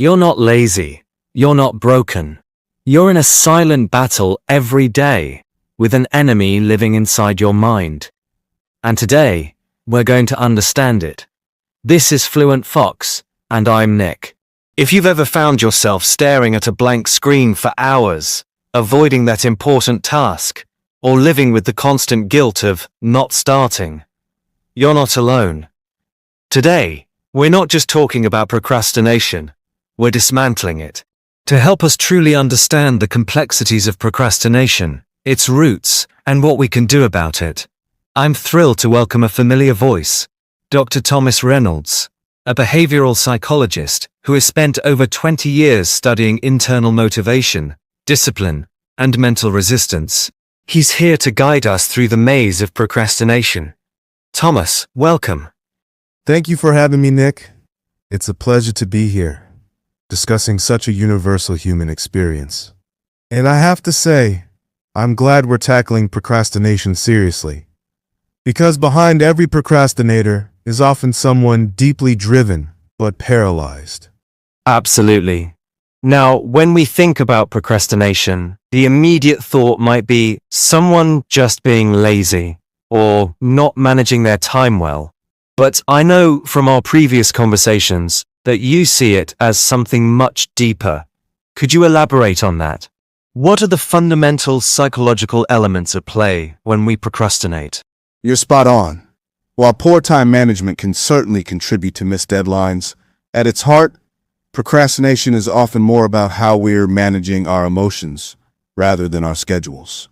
You're not lazy. You're not broken. You're in a silent battle every day with an enemy living inside your mind. And today, we're going to understand it. This is Fluent Fox, and I'm Nick. If you've ever found yourself staring at a blank screen for hours, avoiding that important task, or living with the constant guilt of not starting, you're not alone. Today, we're not just talking about procrastination, we're dismantling it. To help us truly understand the complexities of procrastination, its roots, and what we can do about it, I'm thrilled to welcome a familiar voice, Dr. Thomas Reynolds, a behavioral psychologist who has spent over 20 years studying internal motivation, discipline, and mental resistance. He's here to guide us through the maze of procrastination. Thomas, welcome. Thank you for having me, Nick. It's a pleasure to be here, discussing such a universal human experience. And I have to say, I'm glad we're tackling procrastination seriously. Because behind every procrastinator is often someone deeply driven but paralyzed. Absolutely. Now, when we think about procrastination, the immediate thought might be someone just being lazy or not managing their time well. But I know from our previous conversations that you see it as something much deeper. Could you elaborate on that? What are the fundamental psychological elements at play when we procrastinate? You're spot on. While poor time management can certainly contribute to missed deadlines, at its heart, procrastination is often more about how we're managing our emotions rather than our schedules.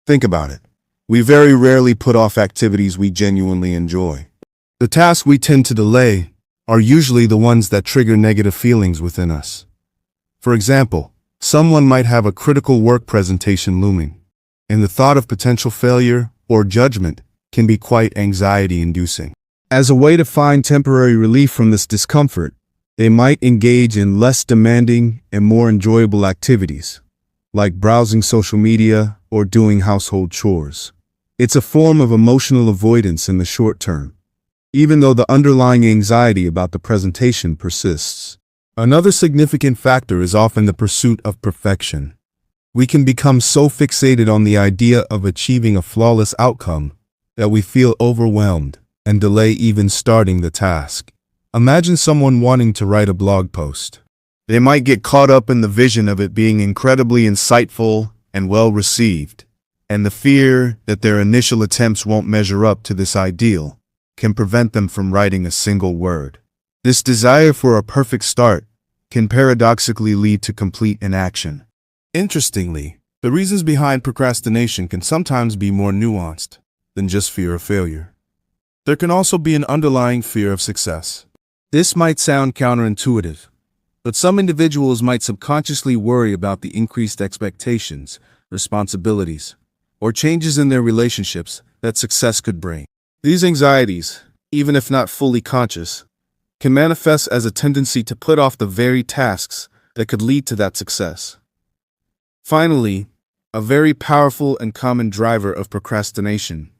Think about it. We very rarely put off activities we genuinely enjoy. The tasks we tend to delay are usually the ones that trigger negative feelings within us. For example, someone might have a critical work presentation looming, and the thought of potential failure or judgment can be quite anxiety-inducing. As a way to find temporary relief from this discomfort, they might engage in less demanding and more enjoyable activities, like browsing social media or doing household chores. It's a form of emotional avoidance in the short term, even though the underlying anxiety about the presentation persists. Another significant factor is often the pursuit of perfection. We can become so fixated on the idea of achieving a flawless outcome that we feel overwhelmed and delay even starting the task. Imagine someone wanting to write a blog post. They might get caught up in the vision of it being incredibly insightful and well received, and the fear that their initial attempts won't measure up to this ideal can prevent them from writing a single word. This desire for a perfect start can paradoxically lead to complete inaction. Interestingly, the reasons behind procrastination can sometimes be more nuanced than just fear of failure. There can also be an underlying fear of success. This might sound counterintuitive, but some individuals might subconsciously worry about the increased expectations, responsibilities, or changes in their relationships that success could bring. These anxieties, even if not fully conscious, can manifest as a tendency to put off the very tasks that could lead to that success. Finally, a very powerful and common driver of procrastination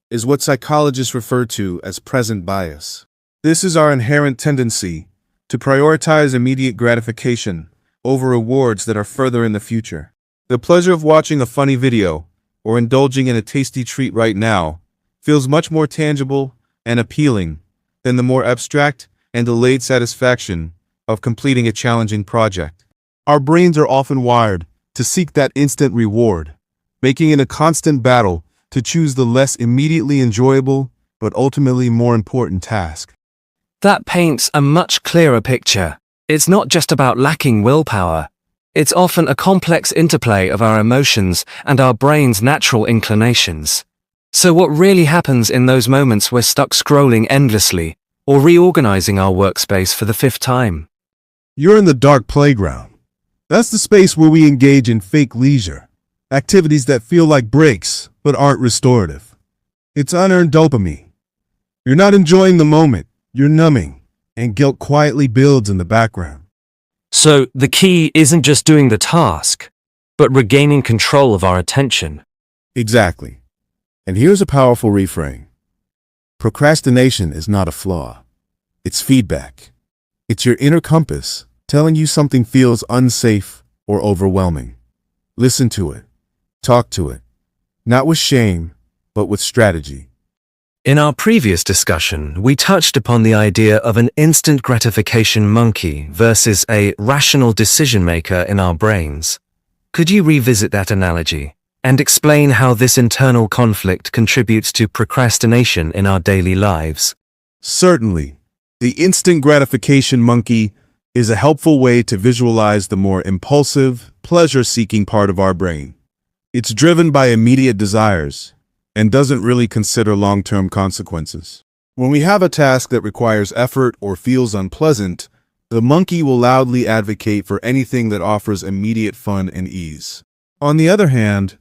is what psychologists refer to as present bias. This is our inherent tendency to prioritize immediate gratification over rewards that are further in the future. The pleasure of watching a funny video or indulging in a tasty treat right now feels much more tangible and appealing than the more abstract and delayed satisfaction of completing a challenging project. Our brains are often wired to seek that instant reward, making it a constant battle to choose the less immediately enjoyable but ultimately more important task. That paints a much clearer picture. It's not just about lacking willpower. It's often a complex interplay of our emotions and our brain's natural inclinations. So what really happens in those moments we're stuck scrolling endlessly or reorganizing our workspace for the fifth time? You're in the dark playground. That's the space where we engage in fake leisure, activities that feel like breaks but aren't restorative. It's unearned dopamine. You're not enjoying the moment, you're numbing, and guilt quietly builds in the background. So the key isn't just doing the task, but regaining control of our attention. Exactly. And here's a powerful reframe. Procrastination is not a flaw. It's feedback. It's your inner compass telling you something feels unsafe or overwhelming. Listen to it. Talk to it. Not with shame, but with strategy. In our previous discussion, we touched upon the idea of an instant gratification monkey versus a rational decision maker in our brains. Could you revisit that analogy and explain how this internal conflict contributes to procrastination in our daily lives? Certainly. The instant gratification monkey is a helpful way to visualize the more impulsive, pleasure-seeking part of our brain. It's driven by immediate desires and doesn't really consider long-term consequences. When we have a task that requires effort or feels unpleasant, the monkey will loudly advocate for anything that offers immediate fun and ease. On the other hand,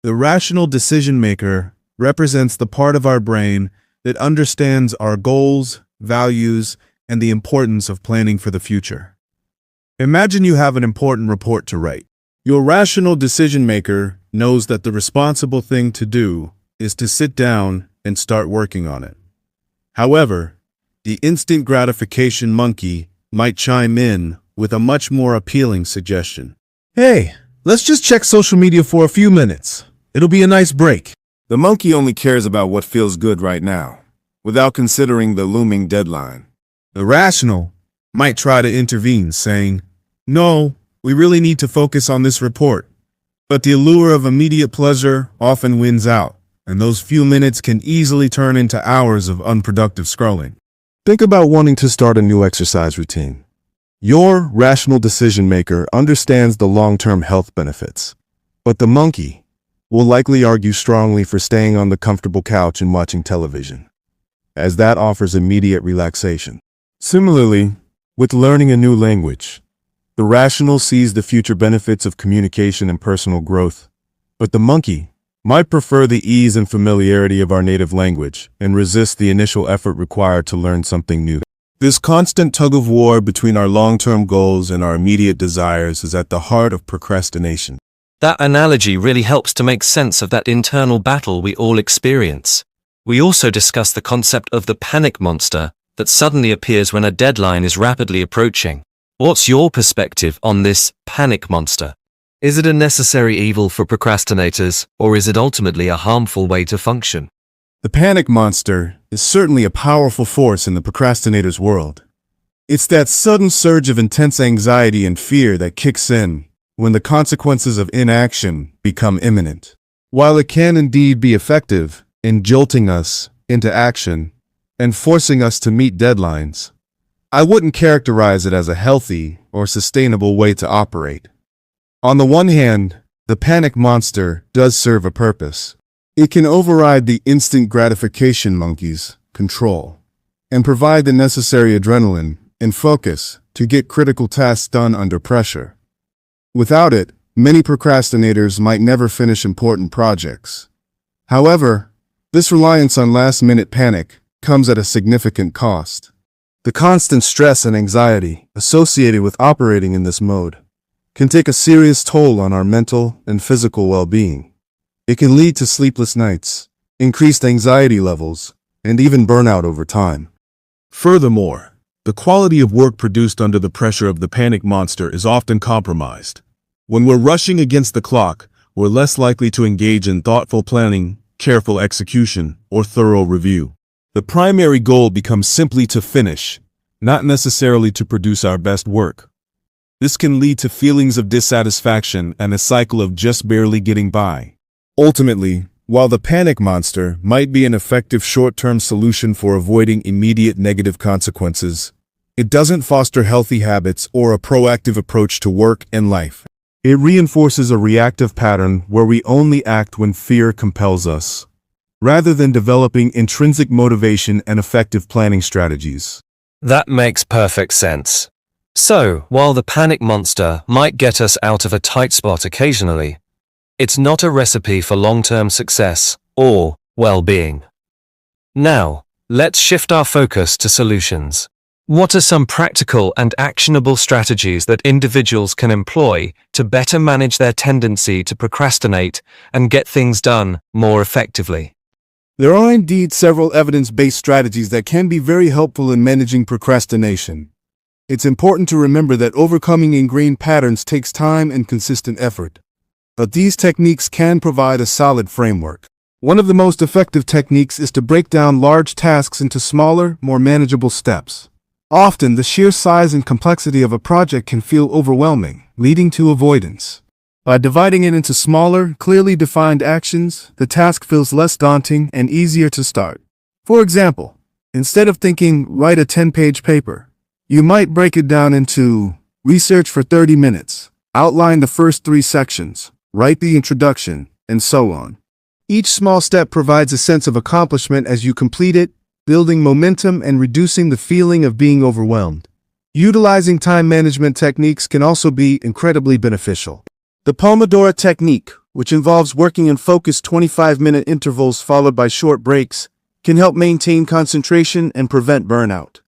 the rational decision maker represents the part of our brain that understands our goals, values, and the importance of planning for the future. Imagine you have an important report to write. Your rational decision maker knows that the responsible thing to do is to sit down and start working on it. However, the instant gratification monkey might chime in with a much more appealing suggestion. Hey, let's just check social media for a few minutes. It'll be a nice break. The monkey only cares about what feels good right now, without considering the looming deadline. The rational might try to intervene, saying, "No, we really need to focus on this report." But the allure of immediate pleasure often wins out, and those few minutes can easily turn into hours of unproductive scrolling. Think about wanting to start a new exercise routine. Your rational decision maker understands the long-term health benefits, but the monkey will likely argue strongly for staying on the comfortable couch and watching television, as that offers immediate relaxation. Similarly, with learning a new language, the rational sees the future benefits of communication and personal growth, but the monkey might prefer the ease and familiarity of our native language and resist the initial effort required to learn something new. This constant tug-of-war between our long-term goals and our immediate desires is at the heart of procrastination. That analogy really helps to make sense of that internal battle we all experience. We also discussed the concept of the panic monster that suddenly appears when a deadline is rapidly approaching. What's your perspective on this panic monster? Is it a necessary evil for procrastinators, or is it ultimately a harmful way to function? The panic monster is certainly a powerful force in the procrastinator's world. It's that sudden surge of intense anxiety and fear that kicks in when the consequences of inaction become imminent. While it can indeed be effective in jolting us into action and forcing us to meet deadlines, I wouldn't characterize it as a healthy or sustainable way to operate. On the one hand, the panic monster does serve a purpose. It can override the instant gratification monkey's control and provide the necessary adrenaline and focus to get critical tasks done under pressure. Without it, many procrastinators might never finish important projects. However, this reliance on last-minute panic comes at a significant cost. The constant stress and anxiety associated with operating in this mode can take a serious toll on our mental and physical well-being. It can lead to sleepless nights, increased anxiety levels, and even burnout over time. Furthermore, the quality of work produced under the pressure of the panic monster is often compromised. When we're rushing against the clock, we're less likely to engage in thoughtful planning, careful execution, or thorough review. The primary goal becomes simply to finish, not necessarily to produce our best work. This can lead to feelings of dissatisfaction and a cycle of just barely getting by. Ultimately, while the panic monster might be an effective short-term solution for avoiding immediate negative consequences, it doesn't foster healthy habits or a proactive approach to work and life. It reinforces a reactive pattern where we only act when fear compels us, rather than developing intrinsic motivation and effective planning strategies. That makes perfect sense. So, while the panic monster might get us out of a tight spot occasionally, it's not a recipe for long-term success or well-being. Now, let's shift our focus to solutions. What are some practical and actionable strategies that individuals can employ to better manage their tendency to procrastinate and get things done more effectively? There are indeed several evidence-based strategies that can be very helpful in managing procrastination. It's important to remember that overcoming ingrained patterns takes time and consistent effort. But these techniques can provide a solid framework. One of the most effective techniques is to break down large tasks into smaller, more manageable steps. Often, the sheer size and complexity of a project can feel overwhelming, leading to avoidance. By dividing it into smaller, clearly defined actions, the task feels less daunting and easier to start. For example, instead of thinking, write a 10-page paper, you might break it down into research for 30 minutes, outline the first 3 sections, write the introduction, and so on. Each small step provides a sense of accomplishment as you complete it, building momentum and reducing the feeling of being overwhelmed. Utilizing time management techniques can also be incredibly beneficial. The Pomodoro technique, which involves working in focused 25-minute intervals followed by short breaks, can help maintain concentration and prevent burnout.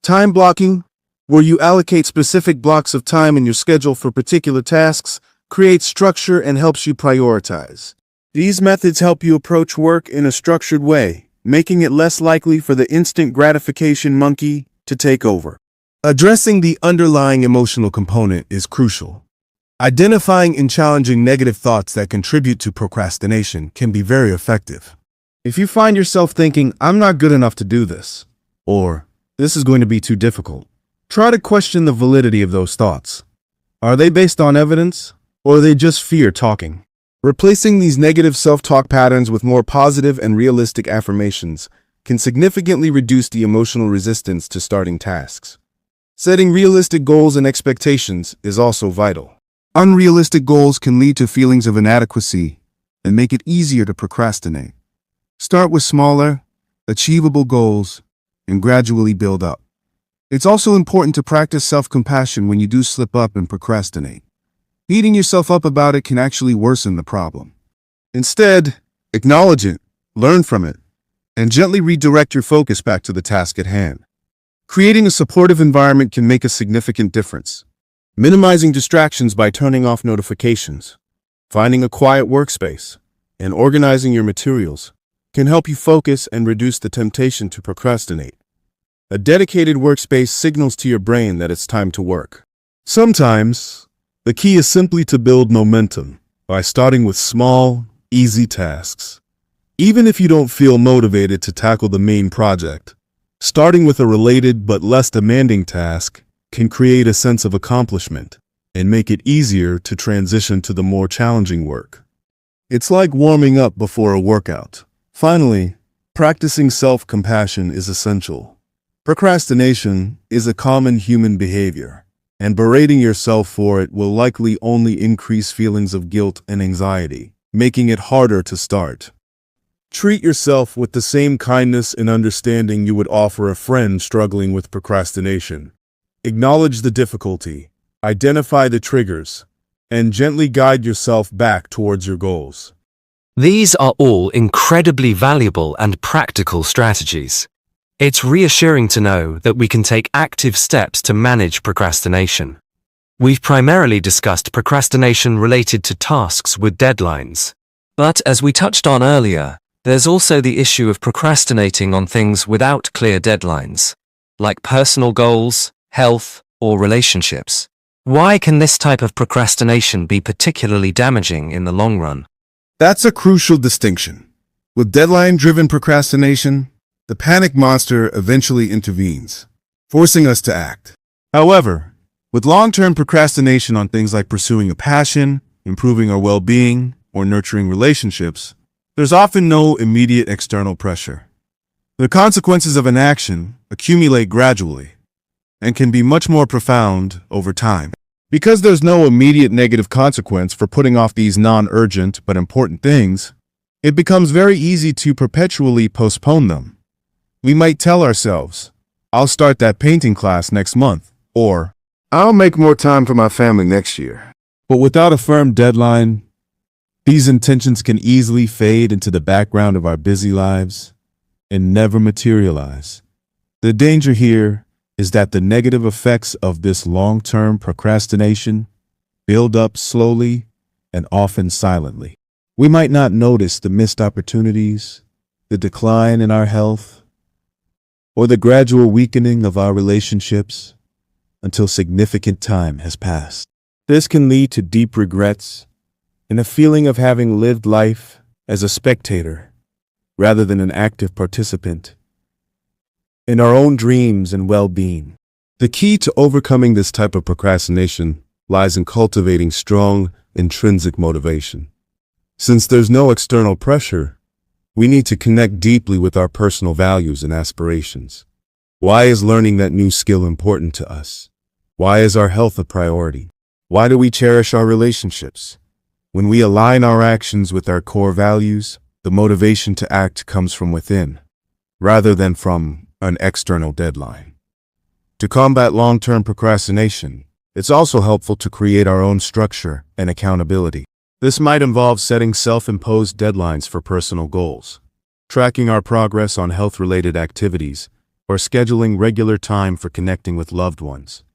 Time blocking, where you allocate specific blocks of time in your schedule for particular tasks, creates structure and helps you prioritize. These methods help you approach work in a structured way, making it less likely for the instant gratification monkey to take over. Addressing the underlying emotional component is crucial. Identifying and challenging negative thoughts that contribute to procrastination can be very effective. If you find yourself thinking, I'm not good enough to do this, or this is going to be too difficult, try to question the validity of those thoughts. Are they based on evidence, or are they just fear talking? Replacing these negative self-talk patterns with more positive and realistic affirmations can significantly reduce the emotional resistance to starting tasks. Setting realistic goals and expectations is also vital. Unrealistic goals can lead to feelings of inadequacy and make it easier to procrastinate. Start with smaller, achievable goals and gradually build up. It's also important to practice self-compassion when you do slip up and procrastinate. Beating yourself up about it can actually worsen the problem. Instead, acknowledge it, learn from it, and gently redirect your focus back to the task at hand. Creating a supportive environment can make a significant difference. Minimizing distractions by turning off notifications, finding a quiet workspace, and organizing your materials can help you focus and reduce the temptation to procrastinate. A dedicated workspace signals to your brain that it's time to work. Sometimes, the key is simply to build momentum by starting with small, easy tasks. Even if you don't feel motivated to tackle the main project, starting with a related but less demanding task can create a sense of accomplishment and make it easier to transition to the more challenging work. It's like warming up before a workout. Finally, practicing self-compassion is essential. Procrastination is a common human behavior, and berating yourself for it will likely only increase feelings of guilt and anxiety, making it harder to start. Treat yourself with the same kindness and understanding you would offer a friend struggling with procrastination. Acknowledge the difficulty, identify the triggers, and gently guide yourself back towards your goals. These are all incredibly valuable and practical strategies. It's reassuring to know that we can take active steps to manage procrastination. We've primarily discussed procrastination related to tasks with deadlines. But as we touched on earlier, there's also the issue of procrastinating on things without clear deadlines, like personal goals, health, or relationships. Why can this type of procrastination be particularly damaging in the long run? That's a crucial distinction. With deadline-driven procrastination, the panic monster eventually intervenes, forcing us to act. However, with long-term procrastination on things like pursuing a passion, improving our well-being, or nurturing relationships, there's often no immediate external pressure. The consequences of an action accumulate gradually and can be much more profound over time. Because there's no immediate negative consequence for putting off these non-urgent but important things, it becomes very easy to perpetually postpone them. We might tell ourselves, I'll start that painting class next month, or I'll make more time for my family next year. But without a firm deadline, these intentions can easily fade into the background of our busy lives and never materialize. The danger here is that the negative effects of this long-term procrastination build up slowly and often silently. We might not notice the missed opportunities, the decline in our health, or the gradual weakening of our relationships, until significant time has passed. This can lead to deep regrets and a feeling of having lived life as a spectator rather than an active participant in our own dreams and well-being. The key to overcoming this type of procrastination lies in cultivating strong, intrinsic motivation. Since there's no external pressure, we need to connect deeply with our personal values and aspirations. Why is learning that new skill important to us? Why is our health a priority? Why do we cherish our relationships? When we align our actions with our core values, the motivation to act comes from within, rather than from an external deadline. To combat long-term procrastination, it's also helpful to create our own structure and accountability. This might involve setting self-imposed deadlines for personal goals, tracking our progress on health-related activities, or scheduling regular time for connecting with loved ones.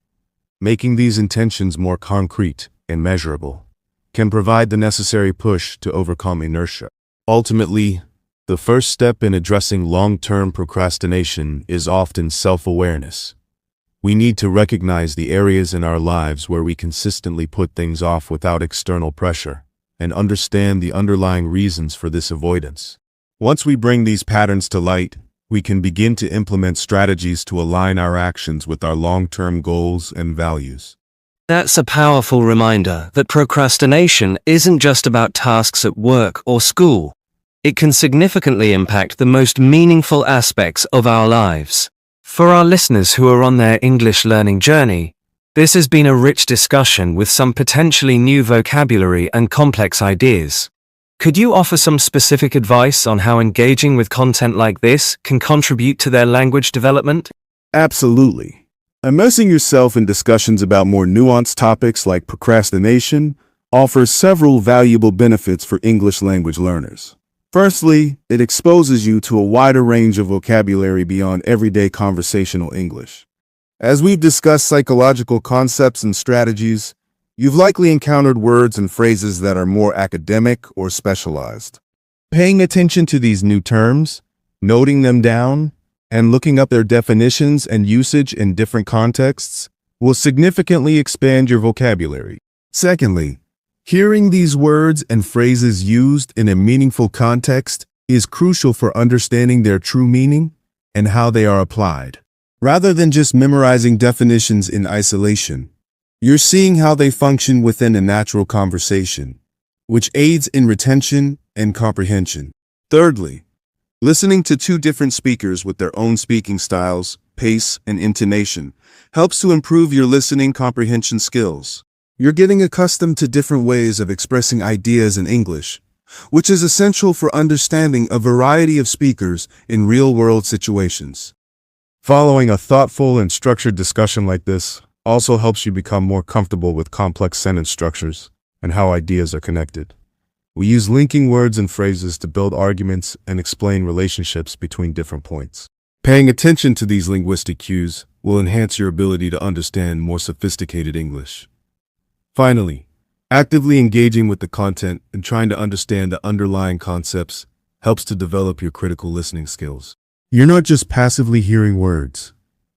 Making these intentions more concrete and measurable can provide the necessary push to overcome inertia. Ultimately, the first step in addressing long-term procrastination is often self-awareness. We need to recognize the areas in our lives where we consistently put things off without external pressure, and understand the underlying reasons for this avoidance. Once we bring these patterns to light, we can begin to implement strategies to align our actions with our long-term goals and values. That's a powerful reminder that procrastination isn't just about tasks at work or school. It can significantly impact the most meaningful aspects of our lives. For our listeners who are on their English learning journey, this has been a rich discussion with some potentially new vocabulary and complex ideas. Could you offer some specific advice on how engaging with content like this can contribute to their language development? Absolutely. Immersing yourself in discussions about more nuanced topics like procrastination offers several valuable benefits for English language learners. Firstly, it exposes you to a wider range of vocabulary beyond everyday conversational English. As we've discussed psychological concepts and strategies, you've likely encountered words and phrases that are more academic or specialized. Paying attention to these new terms, noting them down, and looking up their definitions and usage in different contexts will significantly expand your vocabulary. Secondly, hearing these words and phrases used in a meaningful context is crucial for understanding their true meaning and how they are applied. Rather than just memorizing definitions in isolation, you're seeing how they function within a natural conversation, which aids in retention and comprehension. Thirdly, listening to two different speakers with their own speaking styles, pace, and intonation helps to improve your listening comprehension skills. You're getting accustomed to different ways of expressing ideas in English, which is essential for understanding a variety of speakers in real-world situations. Following a thoughtful and structured discussion like this also helps you become more comfortable with complex sentence structures and how ideas are connected. We use linking words and phrases to build arguments and explain relationships between different points. Paying attention to these linguistic cues will enhance your ability to understand more sophisticated English. Finally, actively engaging with the content and trying to understand the underlying concepts helps to develop your critical listening skills. You're not just passively hearing words.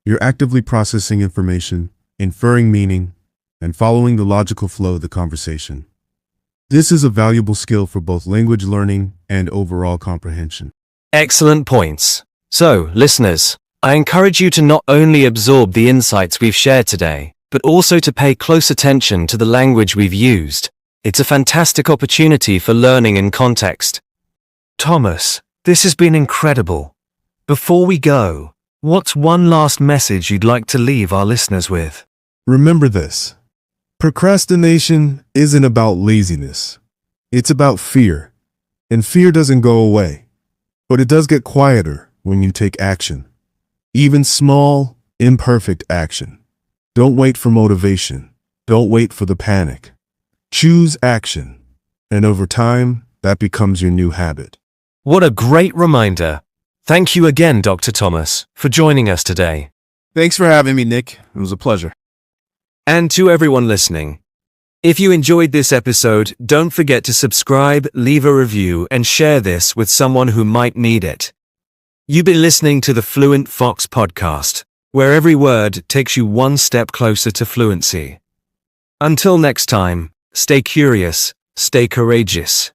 You're actively processing information, inferring meaning, and following the logical flow of the conversation. This is a valuable skill for both language learning and overall comprehension. Excellent points. So, listeners, I encourage you to not only absorb the insights we've shared today, but also to pay close attention to the language we've used. It's a fantastic opportunity for learning in context. Thomas, this has been incredible. Before we go, what's one last message you'd like to leave our listeners with? Remember this. Procrastination isn't about laziness. It's about fear. And fear doesn't go away. But it does get quieter when you take action. Even small, imperfect action. Don't wait for motivation. Don't wait for the panic. Choose action. And over time, that becomes your new habit. What a great reminder. Thank you again, Dr. Thomas, for joining us today. Thanks for having me, Nick. It was a pleasure. And to everyone listening, if you enjoyed this episode, don't forget to subscribe, leave a review, and share this with someone who might need it. You've been listening to the Fluent Fox podcast, where every word takes you one step closer to fluency. Until next time, stay curious, stay courageous.